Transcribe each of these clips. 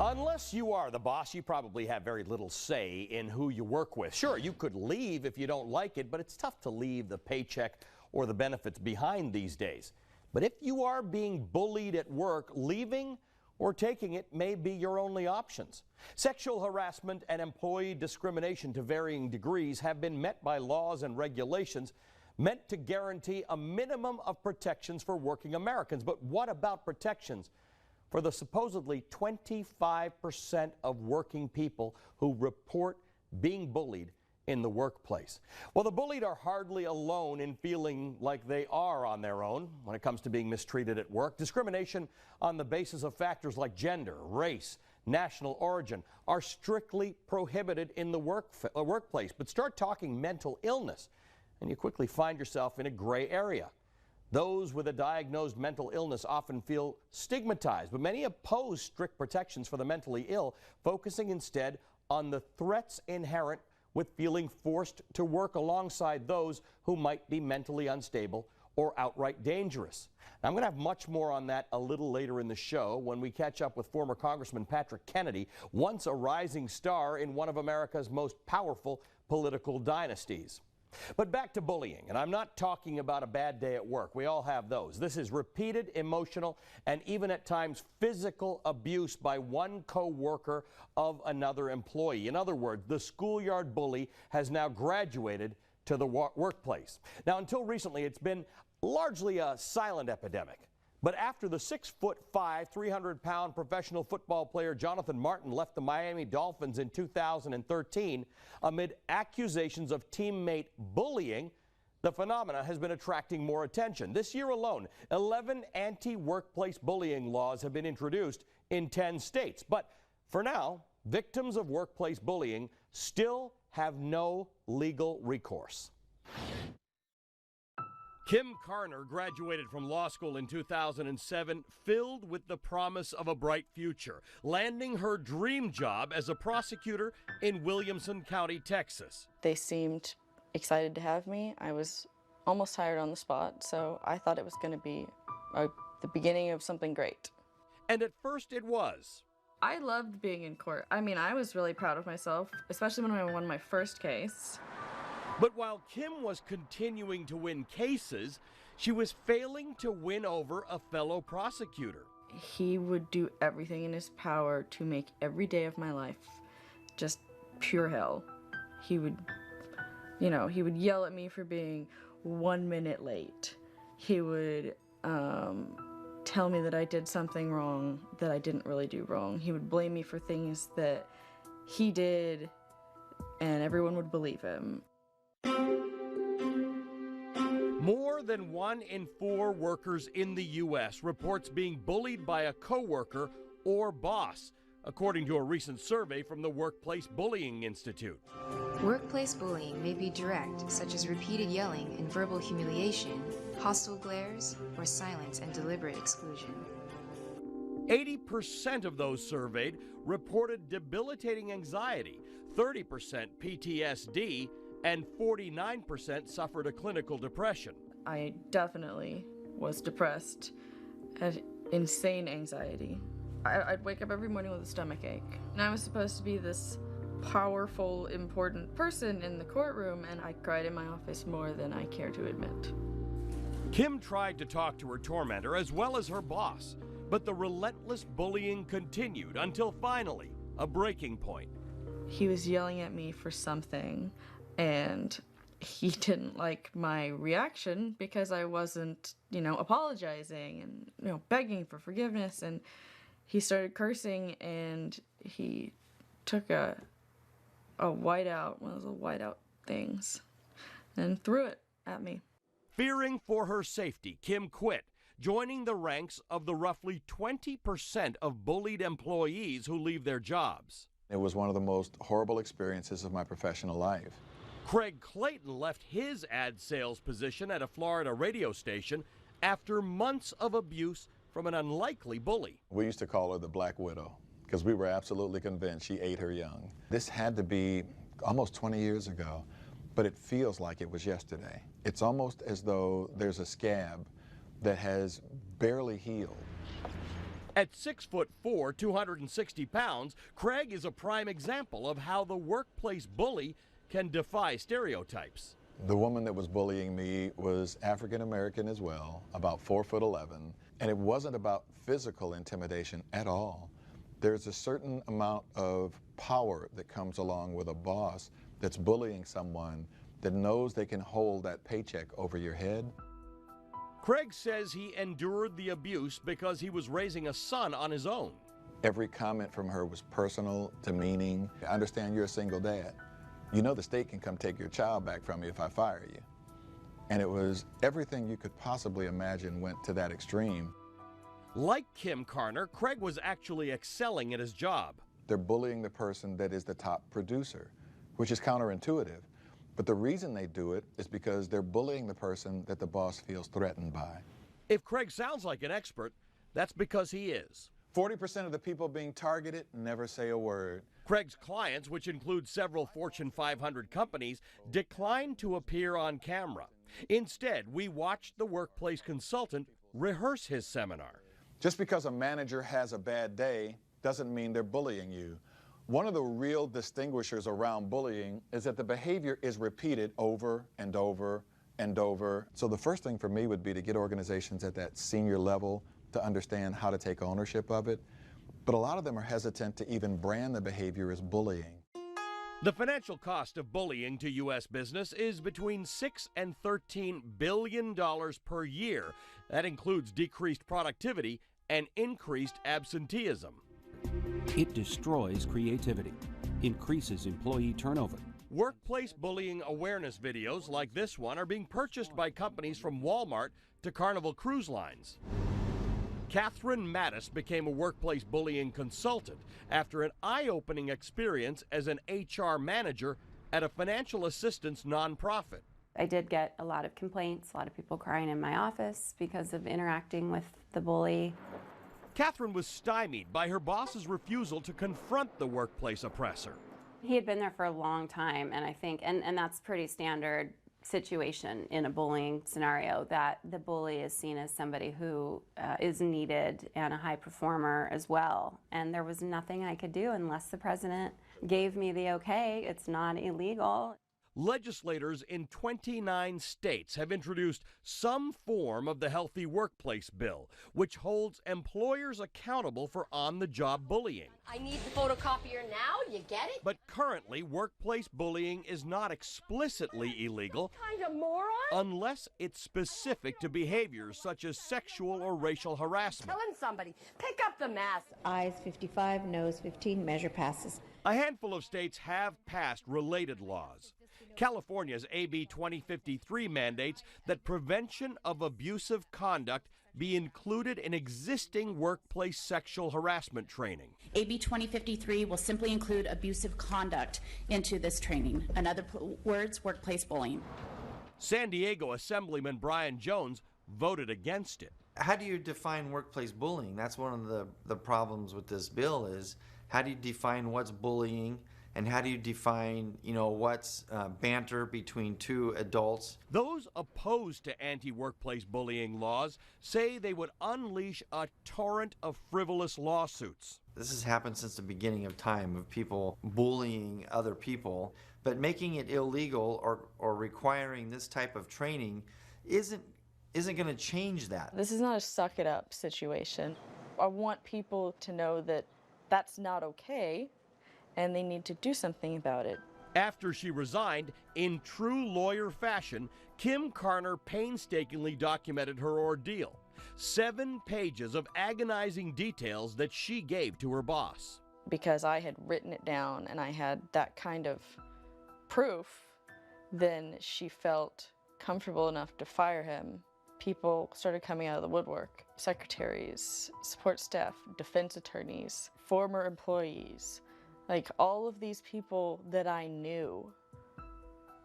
Unless you are the boss, you probably have very little say in who you work with. Sure, you could leave if you don't like it, but it's tough to leave the paycheck or the benefits behind these days. But if you are being bullied at work, leaving or taking it may be your only options. Sexual harassment and employee discrimination to varying degrees have been met by laws and regulations meant to guarantee a minimum of protections for working Americans. But what about protections for the supposedly 25% of working people who report being bullied in the workplace? Well, the bullied are hardly alone in feeling like they are on their own when it comes to being mistreated at work. Discrimination on the basis of factors like gender, race, national origin are strictly prohibited in the workplace. But start talking mental illness, and you quickly find yourself in a gray area. Those with a diagnosed mental illness often feel stigmatized, but many oppose strict protections for the mentally ill, focusing instead on the threats inherent with feeling forced to work alongside those who might be mentally unstable or outright dangerous. Now, I'm going to have much more on that a little later in the show when we catch up with former Congressman Patrick Kennedy, once a rising star in one of America's most powerful political dynasties. But back to bullying, and I'm not talking about a bad day at work. We all have those. This is repeated emotional and even at times physical abuse by one co-worker of another employee. In other words, the schoolyard bully has now graduated to the workplace. Now, until recently, it's been largely a silent epidemic. But after the 6'5", 300-pound professional football player Jonathan Martin left the Miami Dolphins in 2013 amid accusations of teammate bullying, the phenomena has been attracting more attention. This year alone, 11 anti-workplace bullying laws have been introduced in 10 states. But for now, victims of workplace bullying still have no legal recourse. Kim Carner graduated from law school in 2007, filled with the promise of a bright future, landing her dream job as a prosecutor in Williamson County, Texas. They seemed excited to have me. I was almost hired on the spot, so I thought it was going to be the beginning of something great. And at first it was. I loved being in court. I mean, I was really proud of myself, especially when I won my first case. But while Kim was continuing to win cases, she was failing to win over a fellow prosecutor. He would do everything in his power to make every day of my life just pure hell. He would, he would yell at me for being 1 minute late. He would tell me that I did something wrong that I didn't really do wrong. He would blame me for things that he did, and everyone would believe him. More than 1 in 4 workers in the U.S. reports being bullied by a coworker or boss, according to a recent survey from the Workplace Bullying Institute. Workplace bullying may be direct, such as repeated yelling and verbal humiliation, hostile glares, or silence and deliberate exclusion. 80% of those surveyed reported debilitating anxiety, 30% PTSD, and 49% suffered a clinical depression. I definitely was depressed, had insane anxiety. I'd wake up every morning with a stomach ache. And I was supposed to be this powerful, important person in the courtroom, and I cried in my office more than I care to admit. Kim tried to talk to her tormentor as well as her boss, but the relentless bullying continued until finally a breaking point. He was yelling at me for something, and he didn't like my reaction because I wasn't, apologizing and, begging for forgiveness. And he started cursing, and he took a whiteout, one of those whiteout things, and threw it at me. Fearing for her safety, Kim quit, joining the ranks of the roughly 20% of bullied employees who leave their jobs. It was one of the most horrible experiences of my professional life. Craig Clayton left his ad sales position at a Florida radio station after months of abuse from an unlikely bully. We used to call her the Black Widow because we were absolutely convinced she ate her young. This had to be almost 20 years ago, but it feels like it was yesterday. It's almost as though there's a scab that has barely healed. At 6'4", 260 pounds, Craig is a prime example of how the workplace bully can defy stereotypes. The woman that was bullying me was African American as well, about 4'11", and it wasn't about physical intimidation at all. There's a certain amount of power that comes along with a boss that's bullying someone that knows they can hold that paycheck over your head. Craig says he endured the abuse because he was raising a son on his own. Every comment from her was personal, demeaning. I understand you're a single dad. You know the state can come take your child back from you if I fire you. And it was everything you could possibly imagine went to that extreme. Like Kim Carner, Craig was actually excelling at his job. They're bullying the person that is the top producer, which is counterintuitive. But the reason they do it is because they're bullying the person that the boss feels threatened by. If Craig sounds like an expert, that's because he is. 40% of the people being targeted never say a word. Craig's clients, which include several Fortune 500 companies, declined to appear on camera. Instead, we watched the workplace consultant rehearse his seminar. Just because a manager has a bad day doesn't mean they're bullying you. One of the real distinguishers around bullying is that the behavior is repeated over and over and over. So the first thing for me would be to get organizations at that senior level to understand how to take ownership of it. But a lot of them are hesitant to even brand the behavior as bullying. The financial cost of bullying to U.S. business is between $6 and $13 billion per year. That includes decreased productivity and increased absenteeism. It destroys creativity, increases employee turnover. Workplace bullying awareness videos like this one are being purchased by companies from Walmart to Carnival Cruise Lines. Catherine Mattis became a workplace bullying consultant after an eye-opening experience as an HR manager at a financial assistance nonprofit. I did get a lot of complaints, a lot of people crying in my office because of interacting with the bully. Catherine was stymied by her boss's refusal to confront the workplace oppressor. He had been there for a long time, and I think, and that's pretty standard situation in a bullying scenario, that the bully is seen as somebody who is needed and a high performer as well. And there was nothing I could do unless the president gave me the okay. It's not illegal. Legislators in 29 states have introduced some form of the Healthy Workplace Bill, which holds employers accountable for on-the-job bullying. I need the photocopier now, you get it? But currently, workplace bullying is not explicitly illegal Kind of moron? unless it's specific to behaviors such as sexual or racial harassment. Telling somebody, pick up the mask. Ayes 55, noes 15, measure passes. A handful of states have passed related laws. California's AB 2053 mandates that prevention of abusive conduct be included in existing workplace sexual harassment training. AB 2053 will simply include abusive conduct into this training. In other words, workplace bullying. San Diego Assemblyman Brian Jones voted against it. How do you define workplace bullying? That's one of the problems with this bill is how do you define what's bullying? And how do you define, what's banter between two adults? Those opposed to anti-workplace bullying laws say they would unleash a torrent of frivolous lawsuits. This has happened since the beginning of time, of people bullying other people. But making it illegal or requiring this type of training isn't going to change that. This is not a suck it up situation. I want people to know that that's not okay, and they need to do something about it. After she resigned, in true lawyer fashion, Kim Carner painstakingly documented her ordeal. 7 pages of agonizing details that she gave to her boss. Because I had written it down and I had that kind of proof, then she felt comfortable enough to fire him. People started coming out of the woodwork. Secretaries, support staff, defense attorneys, former employees. Like all of these people that I knew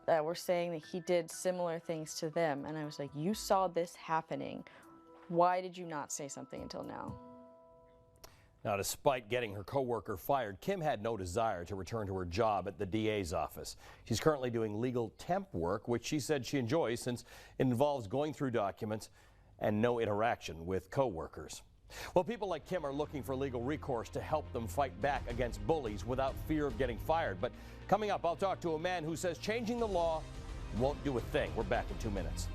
that were saying that he did similar things to them. And I was like, you saw this happening. Why did you not say something until now? Now, despite getting her coworker fired, Kim had no desire to return to her job at the DA's office. She's currently doing legal temp work, which she said she enjoys since it involves going through documents and no interaction with coworkers. Well, people like Kim are looking for legal recourse to help them fight back against bullies without fear of getting fired. But coming up, I'll talk to a man who says changing the law won't do a thing. We're back in 2 minutes.